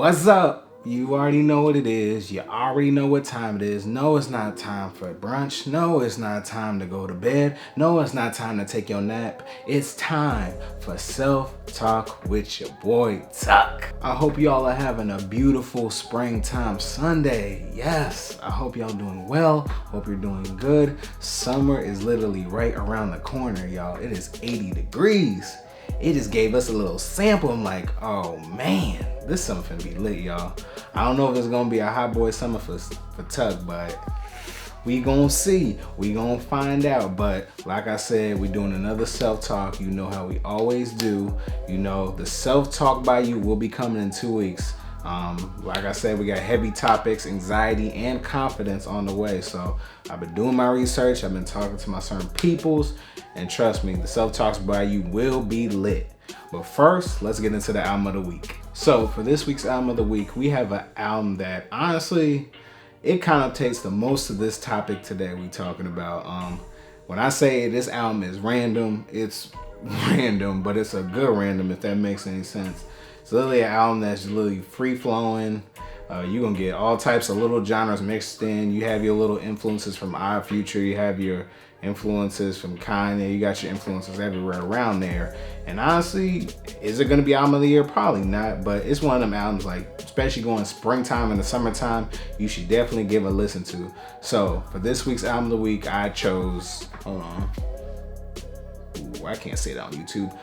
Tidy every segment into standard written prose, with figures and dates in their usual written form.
What's up? You already know what it is. You already know what time it is. No, it's not time for brunch. No, it's not time to go to bed. No, it's not time to take your nap. It's time for self-talk with your boy Tuck. I hope y'all are having a beautiful springtime Sunday. Yes, I hope y'all doing well. Hope you're doing good. Summer is literally right around the corner, y'all. It is 80 degrees. It just gave us a little sample. I'm like, oh man, this summer finna be lit, y'all. I don't know if it's gonna be a hot boy summer for Tuck, but we gonna see. We gonna find out. But like I said, we doing another self-talk. You know how we always do. You know, the self-talk by you will be coming in 2 weeks. Like I said, we got heavy topics, anxiety and confidence on the way. So I've been doing my research. I've been talking to my certain peoples, and trust me, the self-talks by you will be lit. But first, let's get into the album of the week. So for this week's album of the week, we have an album that honestly, it kind of takes the most of this topic today we talking about. When I say this album is random, it's random, but it's a good random, if that makes any sense. It's literally an album that's literally free flowing. You're gonna get all types of little genres mixed in. You have your little influences from Odd Future. You have your influences from Kanye. You got your influences everywhere around there. And honestly, is it gonna be album of the year? Probably not, but it's one of them albums, like, especially going springtime and the summertime, you should definitely give a listen to. So for this week's album of the week, I chose, hold on. Ooh, I can't say that on YouTube.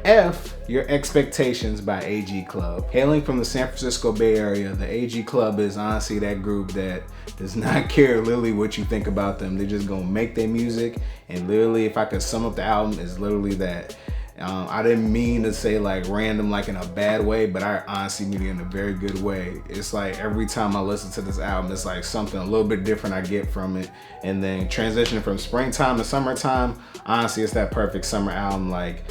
F Your Expectations by AG Club. Hailing from the San Francisco Bay Area, the AG Club is honestly that group that does not care literally what you think about them. They're just gonna make their music, and literally, if I could sum up the album, it's literally that. I didn't mean to say like random, like in a bad way, but I honestly mean it in a very good way. It's like every time I listen to this album, it's like something a little bit different I get from it. And then transitioning from springtime to summertime, honestly, it's that perfect summer album. Like,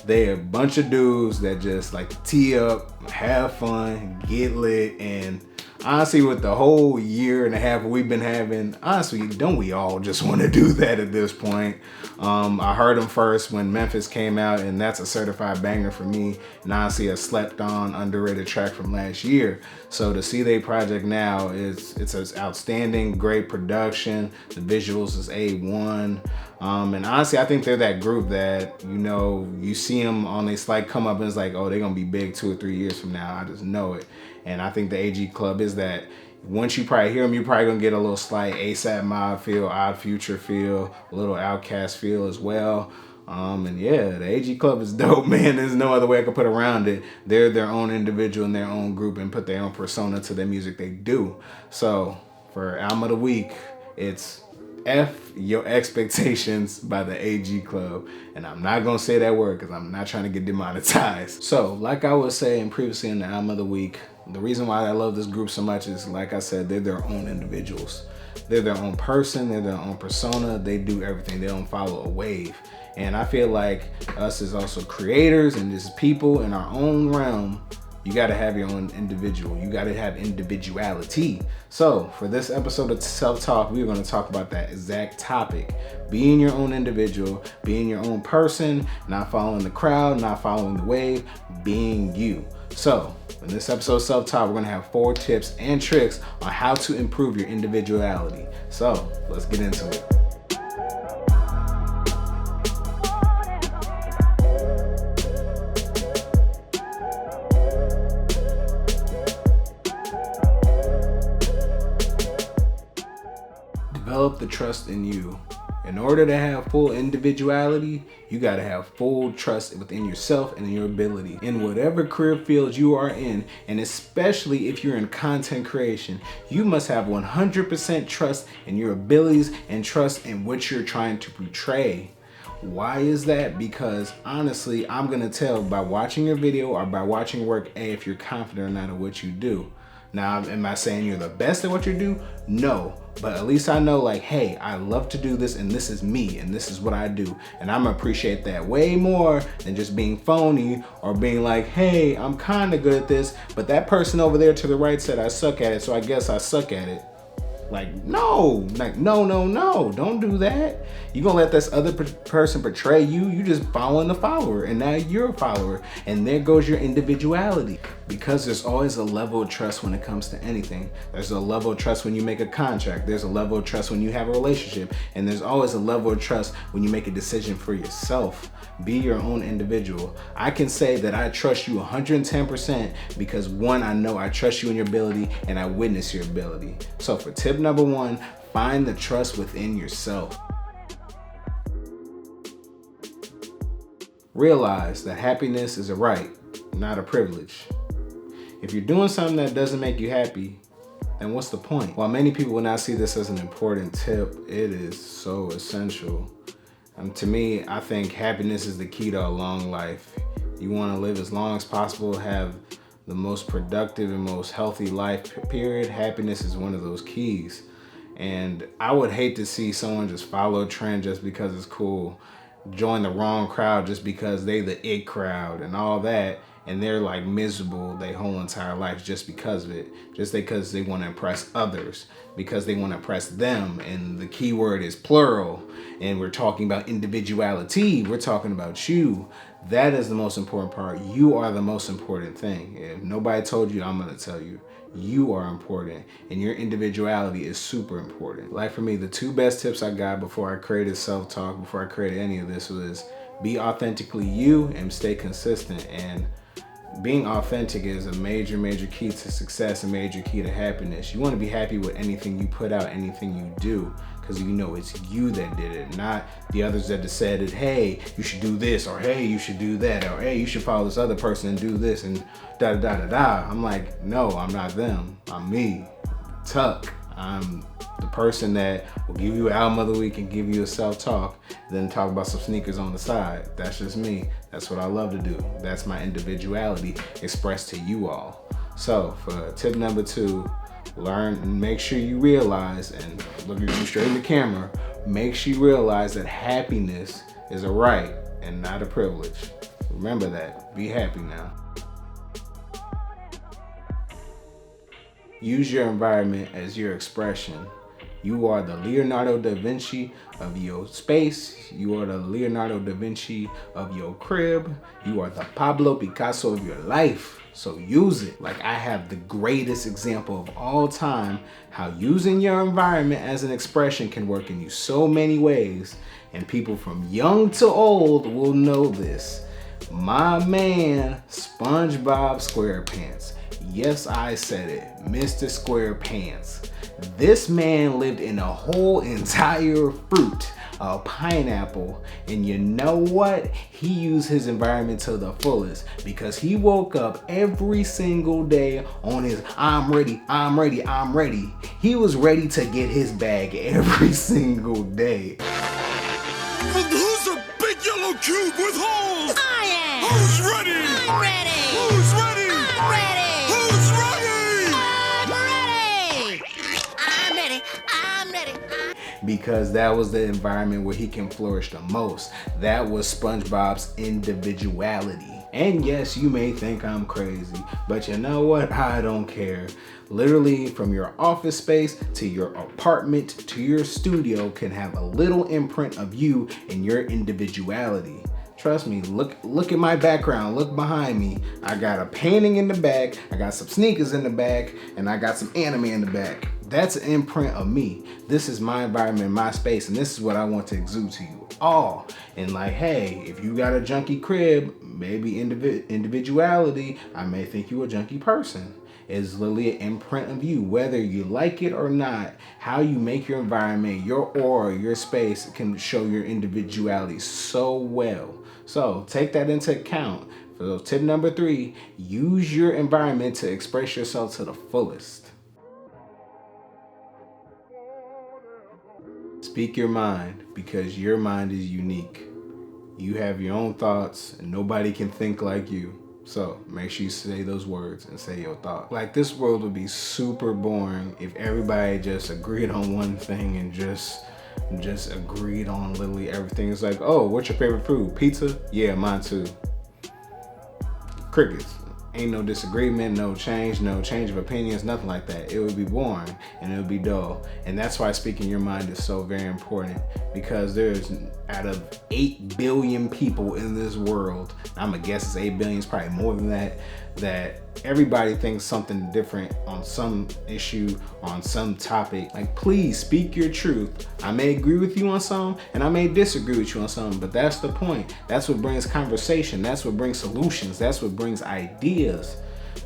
they're a bunch of dudes that just like to tee up, have fun, get lit, and honestly, with the whole year and a half we've been having, honestly, don't we all just want to do that at this point? I heard them first when Memphis came out, and that's a certified banger for me, and honestly a slept on, underrated track from last year. So to see their project now, it's an outstanding, great production. The visuals is A1. And honestly, I think they're that group that, you know, you see them on their slight come up and it's like, oh, they're gonna be big 2 or 3 years from now. I just know it. And I think the AG Club is that. Once you probably hear them, you're probably gonna get a little slight ASAP Mob feel, Odd Future feel, a little Outkast feel as well. And yeah, the AG Club is dope, man. There's no other way I could put around it. They're their own individual in their own group and put their own persona to the music they do. So for album of the week, it's F Your Expectations by the AG Club. And I'm not gonna say that word because I'm not trying to get demonetized. So like I was saying previously in the album of the week, the reason why I love this group so much is, like I said, they're their own individuals. They're their own person, they're their own persona, they do everything. They don't follow a wave. And I feel like us as also creators and just people in our own realm, you gotta have your own individual. You gotta have individuality. So for this episode of Self-Talk, we're gonna talk about that exact topic. Being your own individual, being your own person, not following the crowd, not following the wave, being you. So in this episode of Self-Talk, we're gonna have 4 tips and tricks on how to improve your individuality. So let's get into it. Develop the trust in you. In order to have full individuality, you gotta have full trust within yourself and in your ability. In whatever career field you are in, and especially if you're in content creation, you must have 100% trust in your abilities and trust in what you're trying to portray. Why is that? Because honestly, I'm gonna tell by watching your video or by watching work, A, if you're confident or not of what you do. Now, am I saying you're the best at what you do? No, but at least I know, like, hey, I love to do this and this is me and this is what I do. And I'm gonna appreciate that way more than just being phony or being like, hey, I'm kind of good at this, but that person over there to the right said I suck at it, so I guess I suck at it. Like, no, no, don't do that. You're gonna let this other person betray you. You just following the follower, and now you're a follower, and there goes your individuality. Because there's always a level of trust when it comes to anything. There's a level of trust when you make a contract. There's a level of trust when you have a relationship, and there's always a level of trust when you make a decision for yourself. Be your own individual. I can say that I trust you 110% because one, I know I trust you in your ability and I witness your ability. So for tip number 1, find the trust within yourself. Realize that happiness is a right, not a privilege. If you're doing something that doesn't make you happy, then what's the point? While many people will not see this as an important tip, it is so essential. To me, I think happiness is the key to a long life. You want to live as long as possible, have the most productive and most healthy life, period. Happiness is one of those keys. And I would hate to see someone just follow a trend just because it's cool, join the wrong crowd just because they the it crowd and all that, and they're like miserable their whole entire life just because of it, just because they want to impress others, because they want to impress them. And the key word is plural, and we're talking about individuality. We're talking about you. That is the most important part. You are the most important thing. If nobody told you, I'm going to tell you. You are important, and your individuality is super important. Like for me, the 2 best tips I got before I created Self-Talk, before I created any of this, was be authentically you and stay consistent. And being authentic is a major key to success, a major key to happiness. You want to be happy with anything you put out, anything you do, because you know it's you that did it, not the others that decided, hey, you should do this, or hey, you should do that, or hey, you should follow this other person and do this, and da da da da da. I'm like, no, I'm not them. I'm me, Tuck. I'm the person that will give you an album of the week and give you a self-talk, then talk about some sneakers on the side. That's just me. That's what I love to do. That's my individuality expressed to you all. So for tip number 2, learn and make sure you realize, and look at you straight in the camera, make sure you realize that happiness is a right and not a privilege. Remember that. Be happy now. Use your environment as your expression. You are the Leonardo da Vinci of your space. You are the Leonardo da Vinci of your crib. You are the Pablo Picasso of your life. So use it. Like, I have the greatest example of all time how using your environment as an expression can work in you so many ways. And people from young to old will know this. My man, SpongeBob SquarePants. Yes, I said it, Mr. SquarePants. This man lived in a whole entire fruit, a pineapple, and you know what? He used his environment to the fullest because he woke up every single day on his I'm ready. He was ready to get his bag every single day. And who's a big yellow cube with holes? I am! Who's ready? I'm ready! Who's ready? I'm ready! Who's ready? I'm ready! I'm ready! Because that was the environment where he can flourish the most. That was SpongeBob's individuality. And yes, you may think I'm crazy, but you know what? I don't care. Literally, from your office space to your apartment to your studio can have a little imprint of you and your individuality. Trust me, look at my background, look behind me. I got a painting in the back, I got some sneakers in the back, and I got some anime in the back. That's an imprint of me. This is my environment, my space, and this is what I want to exude to you all. And like, hey, if you got a junky crib, maybe individuality, I may think you a junky person. It's literally an imprint of you, whether you like it or not. How you make your environment, your aura, your space can show your individuality so well. So take that into account. So tip number 3, use your environment to express yourself to the fullest. Speak your mind, because your mind is unique. You have your own thoughts and nobody can think like you. So make sure you say those words and say your thought. Like, this world would be super boring if everybody just agreed on one thing and just agreed on literally everything. It's like, oh, what's your favorite food? Pizza? Yeah, mine too. Crickets. ain't no disagreement, no change of opinions, nothing like that. It would be boring and it would be dull. And that's why speaking your mind is so very important, because there's, out of 8 billion people in this world, I'm gonna guess it's 8 billion, it's probably more than that, that everybody thinks something different on some issue, on some topic. Like, please speak your truth. I may agree with you on some and I may disagree with you on some, but that's the point. That's what brings conversation. That's what brings solutions. That's what brings ideas.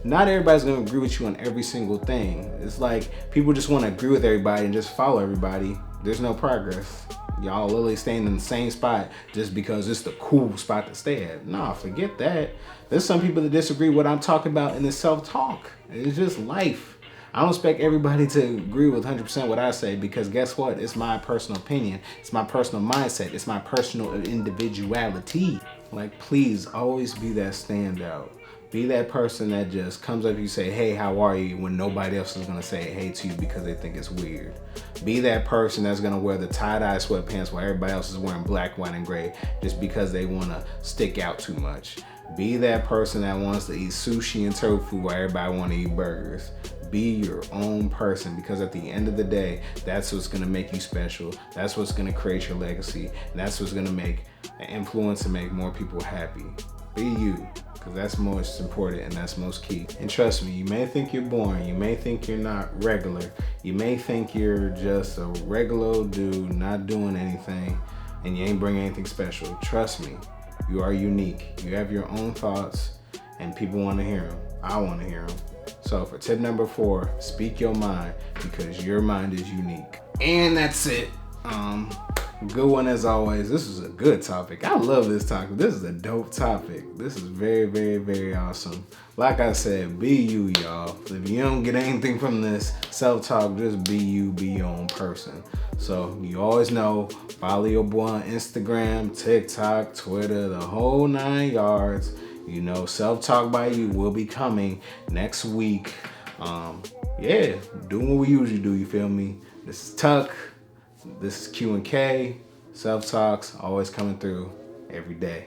Not everybody's gonna agree with you on every single thing. It's like people just wanna agree with everybody and just follow everybody. There's no progress. Y'all literally staying in the same spot just because it's the cool spot to stay at. Nah, forget that. There's some people that disagree with what I'm talking about in this self-talk. It's just life. I don't expect everybody to agree with 100% what I say, because guess what? It's my personal opinion. It's my personal mindset. It's my personal individuality. Like, please always be that standout. Be that person that just comes up to you and say, hey, how are you? When nobody else is gonna say hey to you because they think it's weird. Be that person that's gonna wear the tie-dye sweatpants while everybody else is wearing black, white, and gray just because they wanna stick out too much. Be that person that wants to eat sushi and tofu while everybody wanna eat burgers. Be your own person, because at the end of the day, that's what's gonna make you special. That's what's gonna create your legacy. And that's what's gonna make an influence and make more people happy. Be you. Because that's most important and that's most key. And trust me, you may think you're boring, you may think you're not regular, you may think you're just a regular old dude not doing anything and you ain't bringing anything special. Trust me, you are unique. You have your own thoughts and people want to hear them. I want to hear them. So for tip number 4, speak your mind, because your mind is unique. And that's it. Good one as always. This is a good topic. I love this topic. This is a dope topic. This is very, very, very awesome. Like I said, be you, y'all. If you don't get anything from this self-talk, just be you, be your own person. So you always know, follow your boy on Instagram, TikTok, Twitter, the whole 9 yards. You know, Self-Talk by You will be coming next week. Yeah, doing what we usually do, you feel me? This is Tuck. This is Q&K. Self-Talks always coming through every day.